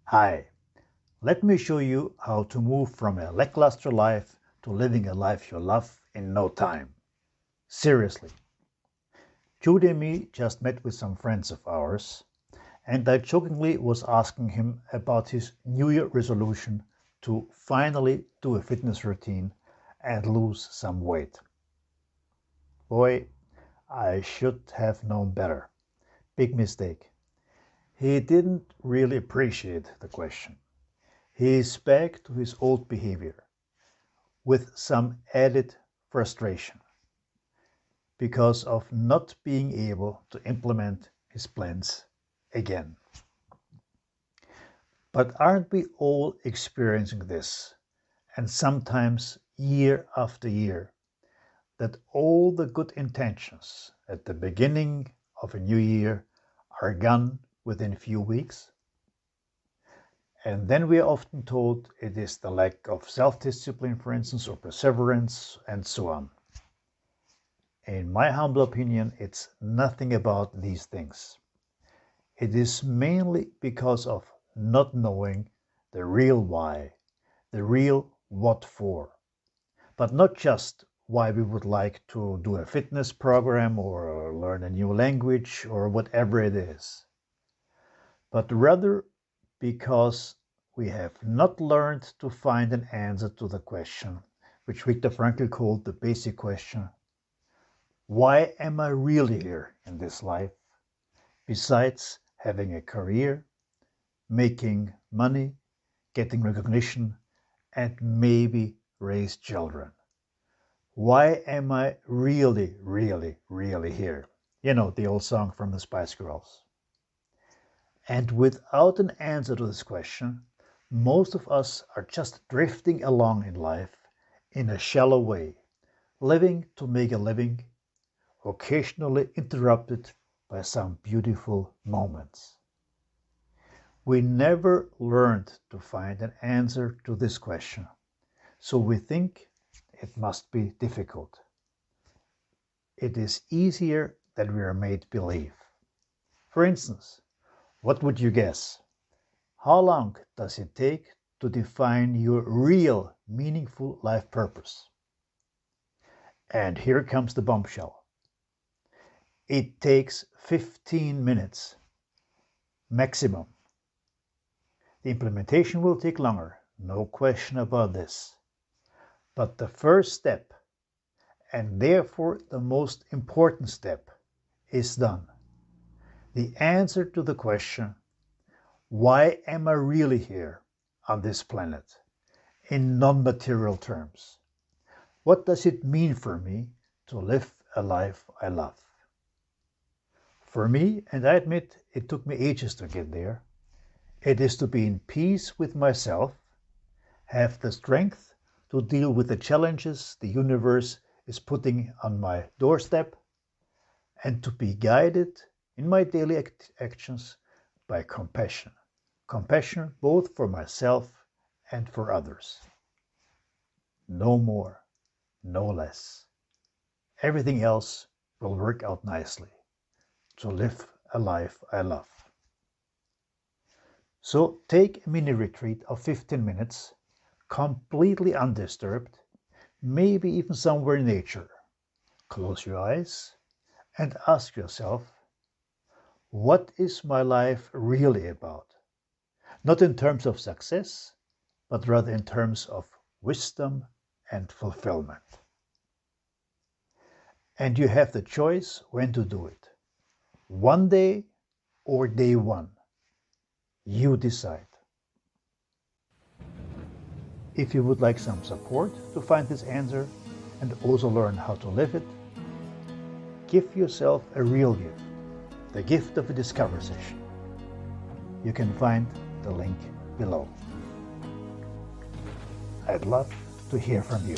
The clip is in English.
Hi, let me show you how to move from a lackluster life to living a life you love in no time. Seriously. Judy and me just met with some friends of ours, and I jokingly was asking him about his New Year resolution to finally do a fitness routine and lose some weight. Boy, I should have known better. Big mistake. He didn't really appreciate the question. He is back to his old behavior with some added frustration because of not being able to implement his plans again. But aren't we all experiencing this, and sometimes year after year, that all the good intentions at the beginning of a new year are gone within a few weeks? And then we are often told it is the lack of self-discipline, for instance, or perseverance, and so on. In my humble opinion, it's nothing about these things. It is mainly because of not knowing the real why, the real what for. But not just why we would like to do a fitness program or learn a new language or whatever it is, but rather because we have not learned to find an answer to the question, which Viktor Frankl called the basic question: why am I really here in this life, besides having a career, making money, getting recognition, and maybe raise children? Why am I really, really, really here? You know, the old song from the Spice Girls. And without an answer to this question, most of us are just drifting along in life in a shallow way, living to make a living, occasionally interrupted by some beautiful moments. We never learned to find an answer to this question, so we think it must be difficult. It is easier than we are made believe. For instance, what would you guess? How long does it take to define your real meaningful life purpose? And here comes the bombshell. It takes 15 minutes maximum. The implementation will take longer, no question about this. But the first step, and therefore the most important step, is done. The answer to the question, why am I really here on this planet, in non-material terms? What does it mean for me to live a life I love? For me, and I admit it took me ages to get there, it is to be in peace with myself, have the strength to deal with the challenges the universe is putting on my doorstep, and to be guided in my daily actions by compassion. Compassion both for myself and for others. No more, no less. Everything else will work out nicely to live a life I love. So take a mini retreat of 15 minutes, completely undisturbed, maybe even somewhere in nature. Close your eyes and ask yourself, what is my life really about? Not in terms of success, but rather in terms of wisdom and fulfillment. And you have the choice when to do it. One day or day one. You decide. If you would like some support to find this answer and also learn how to live it, give yourself a real gift, the gift of a discover session. You can find the link below. I'd love to hear from you.